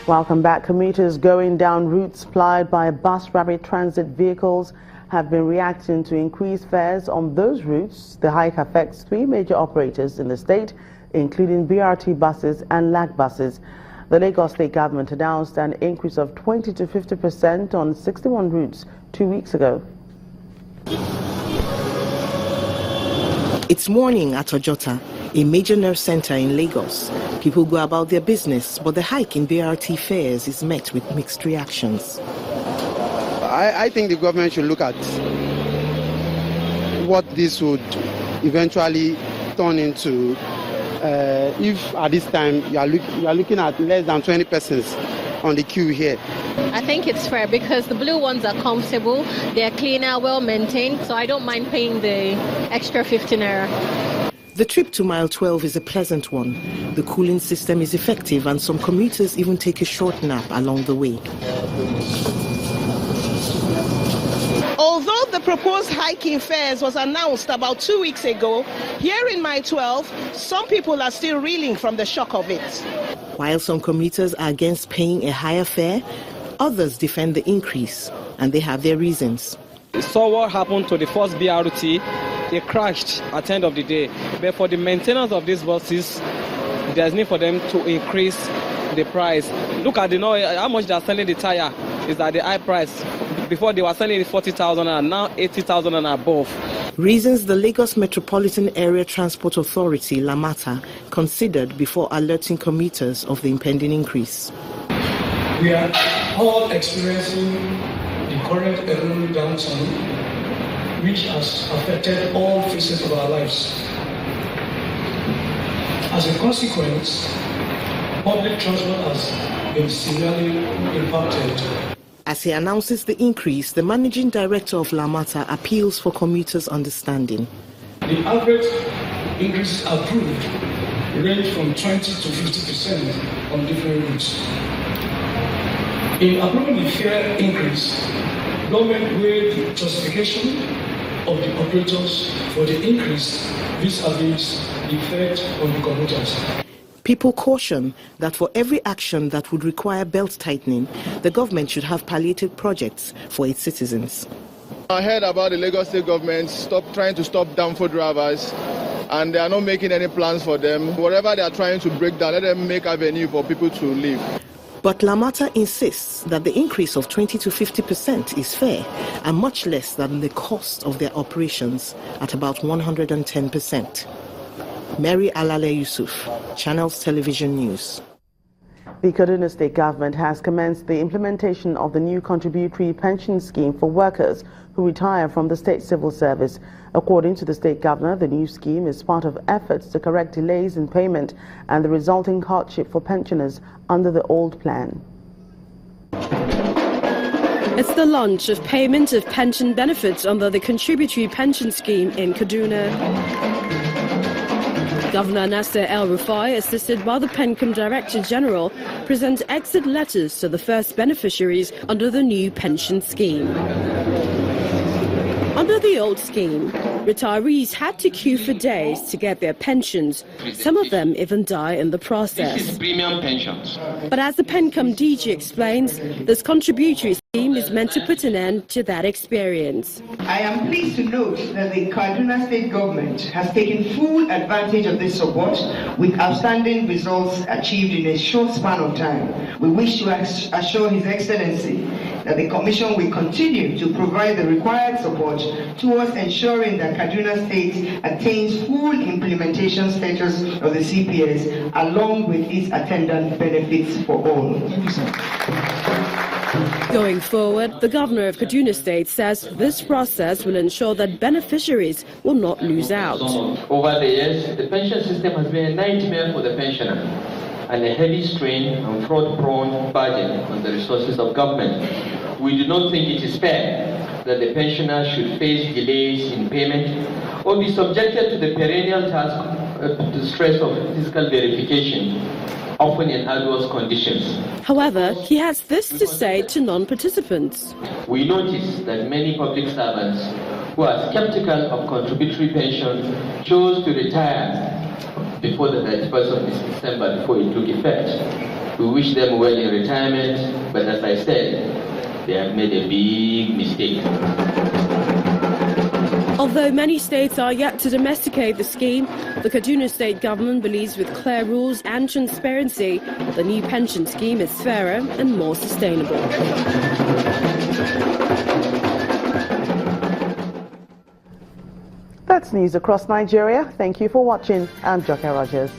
Welcome back. Commuters going down routes plied by bus rapid transit vehicles have been reacting to increased fares on those routes. The hike affects 3 major operators in the state, including BRT buses and LAG buses. The Lagos State government announced an increase of 20 to 50% on 61 routes 2 weeks ago. It's morning at Ojota, a major nerve center in Lagos. People go about their business, but the hike in BRT fares is met with mixed reactions. I think the government should look at what this would eventually turn into. If at this time you are looking at less than 20 persons on the queue here. I think it's fair because the blue ones are comfortable, they're cleaner, well maintained, so I don't mind paying the extra 15 naira. The trip to mile 12 is a pleasant one. The cooling system is effective and some commuters even take a short nap along the way. Although the proposed hike in fares was announced about 2 weeks ago, here in mile 12, some people are still reeling from the shock of it. While some commuters are against paying a higher fare, others defend the increase, and they have their reasons. We saw what happened to the first BRT. They crashed at the end of the day. But for the maintenance of these buses, there's need for them to increase the price. Look at how much they're selling the tire is at the high price. Before they were selling it 40,000 and now 80,000 and above. Reasons the Lagos Metropolitan Area Transport Authority, LAMATA, considered before alerting commuters of the impending increase. We are all experiencing the current economic downturn, which has affected all phases of our lives. As a consequence, public transport has been severely impacted. As he announces the increase, the managing director of LAMATA appeals for commuters' understanding. The average increases approved range from 20 to 50% on different routes. In approving the fare increase, government weighed the justification of the operators for the increase vis-a-vis the effect on the commuters. People caution that for every action that would require belt tightening, the government should have palliative projects for its citizens. I heard about the Lagos State government trying to stop downfall drivers, and they are not making any plans for them. Whatever they are trying to break down, let them make avenue for people to live. But LAMATA insists that the increase of 20 to 50% is fair and much less than the cost of their operations at about 110%. Mary Alale Yusuf, Channels Television News. The Kaduna State government has commenced the implementation of the new contributory pension scheme for workers who retire from the state civil service. According to the state governor, the new scheme is part of efforts to correct delays in payment and the resulting hardship for pensioners under the old plan. It's the launch of payment of pension benefits under the contributory pension scheme in Kaduna. Governor Nasser El-rufai, assisted by the PENCOM Director General, present exit letters to the first beneficiaries under the new pension scheme. Under the old scheme, retirees had to queue for days to get their pensions. Some of them even die in the process. This is premium pensions. But as the PENCOM DG explains, this contributory scheme is meant to put an end to that experience. I am pleased to note that the Kaduna State government has taken full advantage of this support with outstanding results achieved in a short span of time. We wish to assure His Excellency that the Commission will continue to provide the required support towards ensuring that Kaduna State attains full implementation status of the CPS along with its attendant benefits for all. Thank you, sir. Going forward, the Governor of Kaduna State says this process will ensure that beneficiaries will not lose out. Over the years, the pension system has been a nightmare for the pensioner and a heavy strain and fraud-prone burden on the resources of government. We do not think it is fair that the pensioner should face delays in payment or be subjected to the perennial task, the stress of physical verification, often in arduous conditions. However, he has this to say to non-participants. We notice that many public servants who are skeptical of contributory pension chose to retire before the 31st of December, before it took effect. We wish them well in retirement, but as I said, they have made a big mistake. Although many states are yet to domesticate the scheme, the Kaduna state government believes with clear rules and transparency, the new pension scheme is fairer and more sustainable. That's news across Nigeria. Thank you for watching. I'm Joke Rogers.